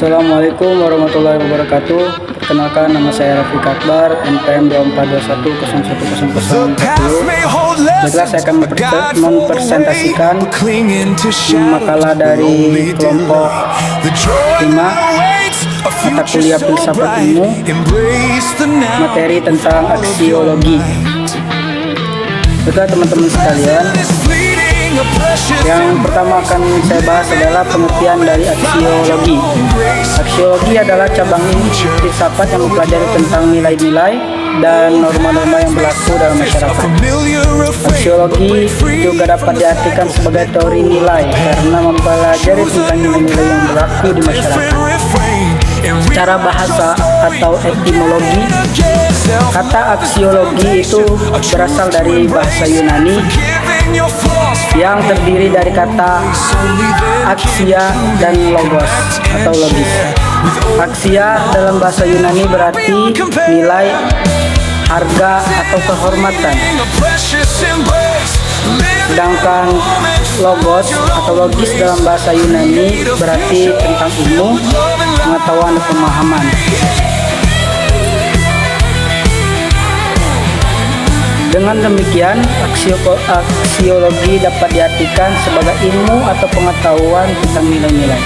Assalamualaikum warahmatullahi wabarakatuh. Perkenalkan, nama saya Rafiq Akbar, NPM 2421010040. Baiklah, saya akan mempresentasikan makalah dari kelompok 5 mata kuliah filsafat ilmu, materi tentang aksiologi. Baiklah teman-teman sekalian, yang pertama akan saya bahas adalah pengertian dari aksiologi. Aksiologi adalah cabang filsafat yang mempelajari tentang nilai-nilai dan norma-norma yang berlaku dalam masyarakat. Aksiologi juga dapat diartikan sebagai teori nilai karena mempelajari tentang nilai-nilai yang berlaku di masyarakat. Secara bahasa atau etimologi, kata aksiologi itu berasal dari bahasa Yunani yang terdiri dari kata aksia dan logos atau logis. Aksia dalam bahasa Yunani berarti nilai, harga atau kehormatan. Sedangkan logos atau logis dalam bahasa Yunani berarti tentang ilmu, pengetahuan dan pemahaman. Dengan demikian, aksiologi dapat diartikan sebagai ilmu atau pengetahuan tentang nilai-nilai.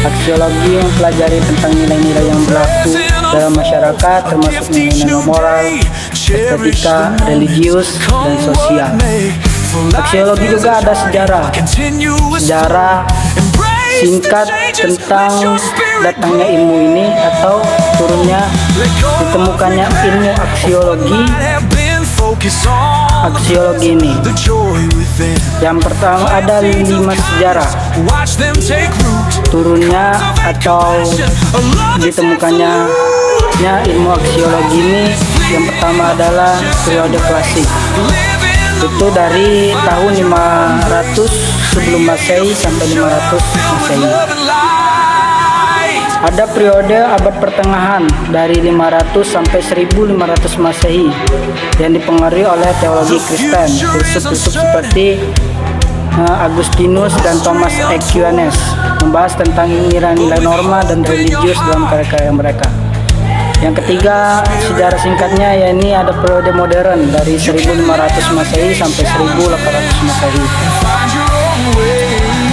Aksiologi mempelajari tentang nilai-nilai yang berlaku dalam masyarakat, termasuk nilai-nilai moral, estetika, religius, dan sosial. Aksiologi juga ada sejarah singkat tentang datangnya ilmu ini atau turunnya ditemukannya ilmu aksiologi ini. Yang pertama ada 5 sejarah turunnya atau ditemukannya ilmu aksiologi ini. Yang pertama adalah periode klasik, itu dari tahun 500 sebelum Masehi sampai 500 Masehi. Ada periode abad pertengahan dari 500 sampai 1500 Masehi yang dipengaruhi oleh teologi Kristen. Filsuf-filsuf seperti Agustinus dan Thomas Aquinas membahas tentang nilai-nilai norma dan religius dalam karya-karya mereka. Yang ketiga, sejarah singkatnya yakni ada periode modern dari 1500 Masehi sampai 1800 Masehi.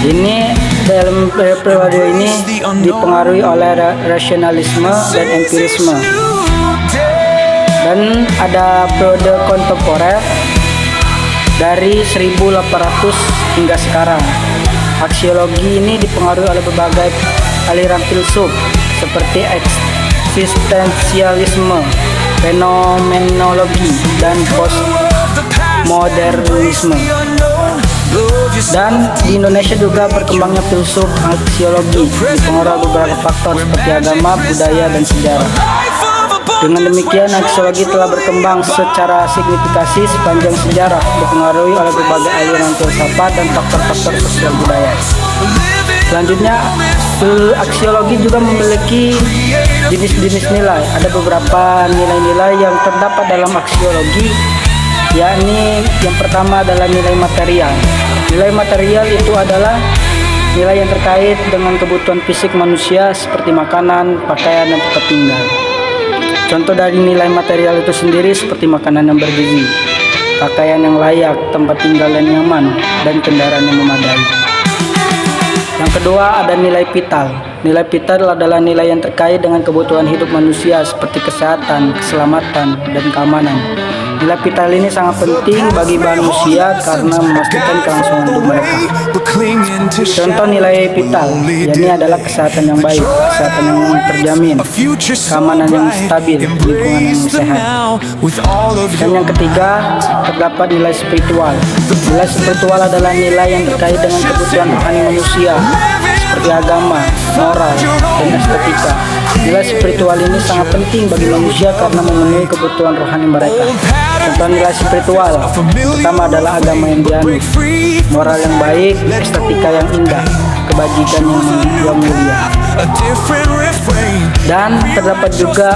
Ini dalam periode ini dipengaruhi oleh rasionalisme dan empirisme. Dan ada periode kontemporer dari 1800 hingga sekarang. Aksiologi ini dipengaruhi oleh berbagai aliran filsuf seperti eksistensialisme, fenomenologi, dan postmodernisme. Dan di Indonesia juga berkembangnya filsuf aksiologi dipengaruhi beberapa faktor seperti agama, budaya, dan sejarah. Dengan demikian, aksiologi telah berkembang secara signifikan sepanjang sejarah, dipengaruhi oleh berbagai aliran filsafat dan faktor-faktor sosial budaya. Selanjutnya, aksiologi juga memiliki jenis-jenis nilai. Ada beberapa nilai-nilai yang terdapat dalam aksiologi, yakni yang pertama adalah nilai material. Nilai material itu adalah nilai yang terkait dengan kebutuhan fisik manusia seperti makanan, pakaian, dan tempat tinggal. Contoh dari nilai material itu sendiri seperti makanan yang bergizi, pakaian yang layak, tempat tinggal yang nyaman, dan kendaraan yang memadai. Yang kedua ada nilai vital. Nilai vital adalah nilai yang terkait dengan kebutuhan hidup manusia seperti kesehatan, keselamatan, dan keamanan. Nilai vital ini sangat penting bagi manusia karena memastikan kelangsungan hidup mereka. Contoh nilai vital, yakni adalah kesehatan yang baik, kesehatan yang terjamin, keamanan yang stabil, lingkungan yang sehat. Dan yang ketiga, terdapat nilai spiritual. Nilai spiritual adalah nilai yang terkait dengan kebutuhan rohani manusia seperti agama, moral, dan estetika. Nilai spiritual ini sangat penting bagi manusia karena memenuhi kebutuhan rohani mereka. Contoh nilai spiritual pertama adalah agama yang dianut, moral yang baik, estetika yang indah, kebajikan yang mulia. Dan terdapat juga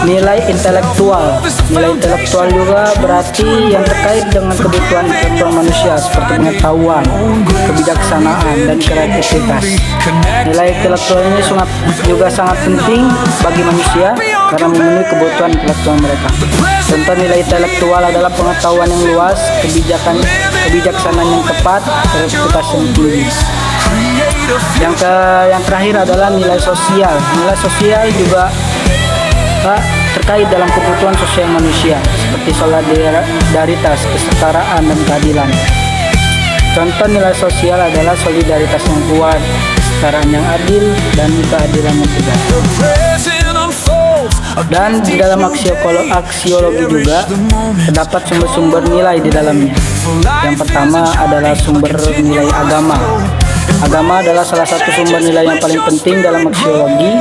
Nilai intelektual. Nilai intelektual juga berarti yang terkait dengan kebutuhan intelektual manusia seperti pengetahuan, kebijaksanaan, dan kreativitas. Nilai intelektual ini juga sangat penting bagi manusia karena memenuhi kebutuhan intelektual mereka. Contoh nilai intelektual adalah pengetahuan yang luas, kebijaksanaan yang tepat, reputasi yang tinggi. Yang terakhir adalah nilai sosial. Nilai sosial juga terkait dalam kebutuhan sosial manusia seperti solidaritas, kesetaraan, dan keadilan. Contoh nilai sosial adalah solidaritas yang kuat, kesetaraan yang adil, dan keadilan yang tegak. Dan di dalam aksiologi juga terdapat sumber-sumber nilai di dalamnya. Yang pertama adalah sumber nilai agama. Agama adalah salah satu sumber nilai yang paling penting dalam aksiologi.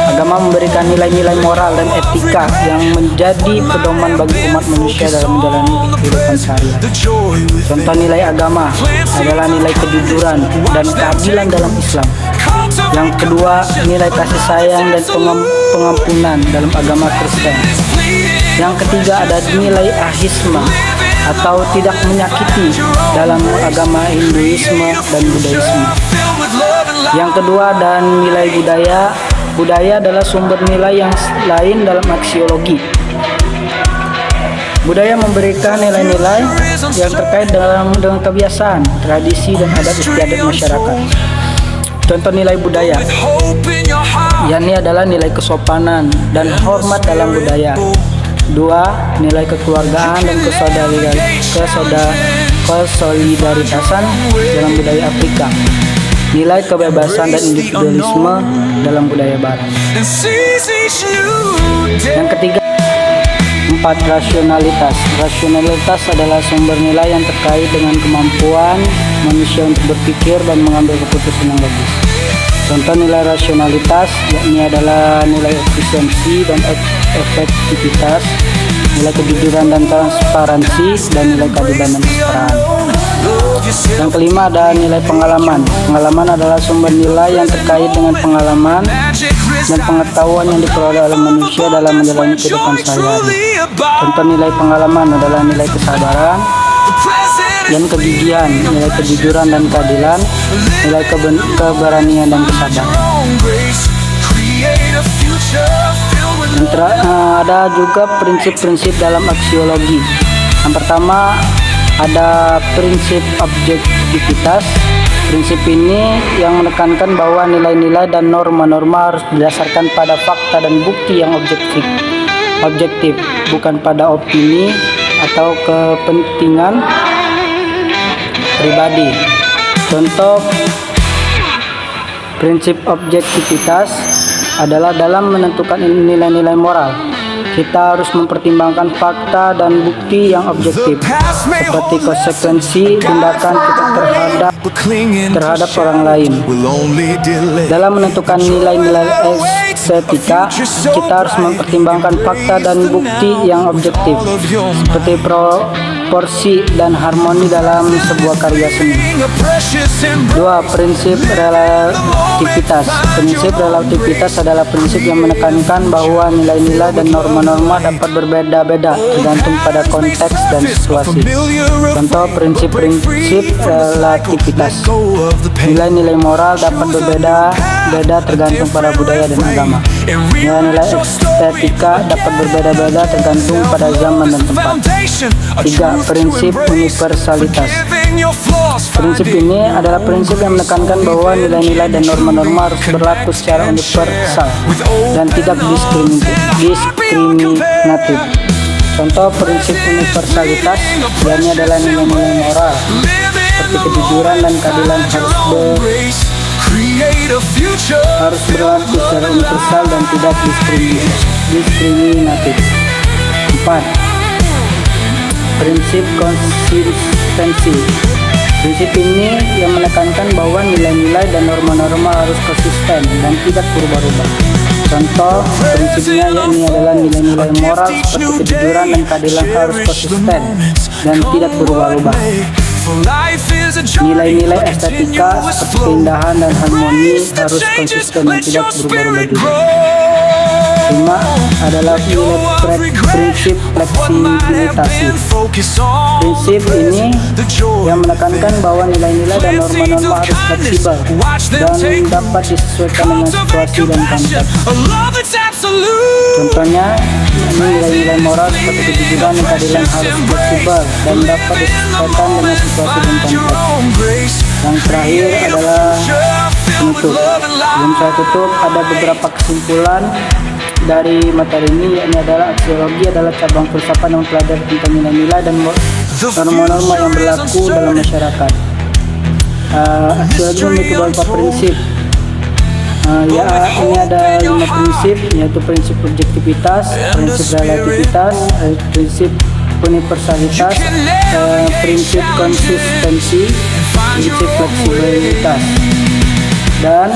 Agama memberikan nilai-nilai moral dan etika yang menjadi pedoman bagi umat manusia dalam menjalani kehidupan sehari-hari. Contoh nilai agama adalah nilai kejujuran dan keadilan dalam Islam. Yang kedua, nilai kasih sayang dan pengampunan dalam agama Kristen. Yang ketiga ada nilai ahisma atau tidak menyakiti dalam agama Hinduisme dan Buddhisme. Yang kedua dan nilai budaya. Budaya adalah sumber nilai yang lain dalam aksiologi. Budaya memberikan nilai-nilai yang terkait dengan kebiasaan, tradisi, dan adat istiadat masyarakat. Contoh nilai budaya, yakni adalah nilai kesopanan dan hormat dalam budaya. Dua, nilai kekeluargaan dan kesolidaritasan dalam budaya Afrika. Nilai kebebasan dan individualisme dalam budaya Barat. Yang ketiga, empat, rasionalitas. Rasionalitas adalah sumber nilai yang terkait dengan kemampuan manusia untuk berpikir dan mengambil keputusan yang logis. Contoh nilai rasionalitas yakni adalah nilai efisiensi dan efektivitas, nilai kejujuran dan transparansi, dan nilai keadilan dan kesetaraan. Yang kelima ada nilai pengalaman. Pengalaman adalah sumber nilai yang terkait dengan pengalaman dan pengetahuan yang diperoleh oleh manusia dalam menjalani kehidupan sehari-hari. Contoh nilai pengalaman adalah nilai kesabaran dan kegigihan, nilai kejujuran dan keadilan, nilai keberanian dan kesabaran. Ada juga prinsip-prinsip dalam aksiologi. Yang pertama ada prinsip objektivitas. Prinsip ini yang menekankan bahwa nilai-nilai dan norma-norma harus berdasarkan pada fakta dan bukti yang objektif, bukan pada opini atau kepentingan pribadi. Contoh prinsip objektivitas adalah dalam menentukan nilai-nilai moral, kita harus mempertimbangkan fakta dan bukti yang objektif, seperti konsekuensi tindakan kita terhadap orang lain. Dalam menentukan nilai-nilai estetika, kita harus mempertimbangkan fakta dan bukti yang objektif, seperti proporsi dan harmoni dalam sebuah karya seni. Dua, prinsip relativitas. Prinsip relativitas adalah prinsip yang menekankan bahwa nilai-nilai dan norma-norma dapat berbeda-beda tergantung pada konteks dan situasi. Contoh prinsip-prinsip relativitas. Nilai-nilai moral dapat berbeda-beda tergantung pada budaya dan agama. Nilai-nilai estetika dapat berbeda-beda tergantung pada zaman dan tempat. Tiga, prinsip universalitas. Prinsip ini adalah prinsip yang menekankan bahwa nilai-nilai dan norma-norma harus berlaku secara universal dan tidak diskriminatif. Contoh prinsip universalitas yakni adalah nilai-nilai moral seperti kejujuran dan keadilan harus berlaku secara universal dan tidak diskriminatif. 4. Prinsip konsistensi. Prinsip ini yang menekankan bahwa nilai-nilai dan norma-norma harus konsisten dan tidak berubah-ubah. Contoh prinsipnya yakni adalah nilai-nilai moral seperti kejujuran dan keadilan harus konsisten dan tidak berubah-ubah. Nilai-nilai estetika seperti keindahan dan harmoni harus konsisten dan tidak berubah-ubah juga. 5 adalah prinsip fleksibilitas. Prinsip ini yang menekankan bahwa nilai-nilai dan norma-norma harus fleksibel dan dapat disesuaikan dengan situasi dan konteks. Contohnya, nilai-nilai moral seperti kejujuran dan keadilan harus fleksibel dan dapat disesuaikan dengan situasi dan konteks. Yang terakhir adalah penutup. Sebelum saya tutup, ada beberapa kesimpulan dari materi ini. Ini adalah aksiologi adalah cabang filsafat yang mempelajari tentang nilai-nilai dan norma-norma yang berlaku dalam masyarakat. Aksiologi memiliki beberapa prinsip. Ini ada 5 prinsip, yaitu prinsip objektivitas, prinsip relativitas, prinsip universalitas, prinsip konsistensi, prinsip fleksibilitas. Dan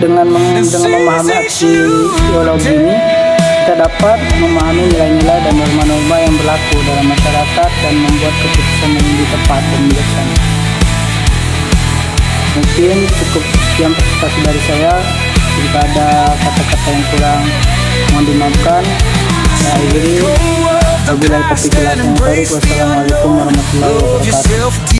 dengan memahami aksiologi ini, kita dapat memahami nilai-nilai dan norma-norma yang berlaku dalam masyarakat dan membuat keputusan yang lebih tepat dan bijaksana. Mungkin cukup sekian presentasi dari saya. Jika ada kata-kata yang kurang, mohon dimaafkan. Saya akhiri. Wabillahi taufiq wal hidayah. Wassalamualaikum warahmatullahi wabarakatuh.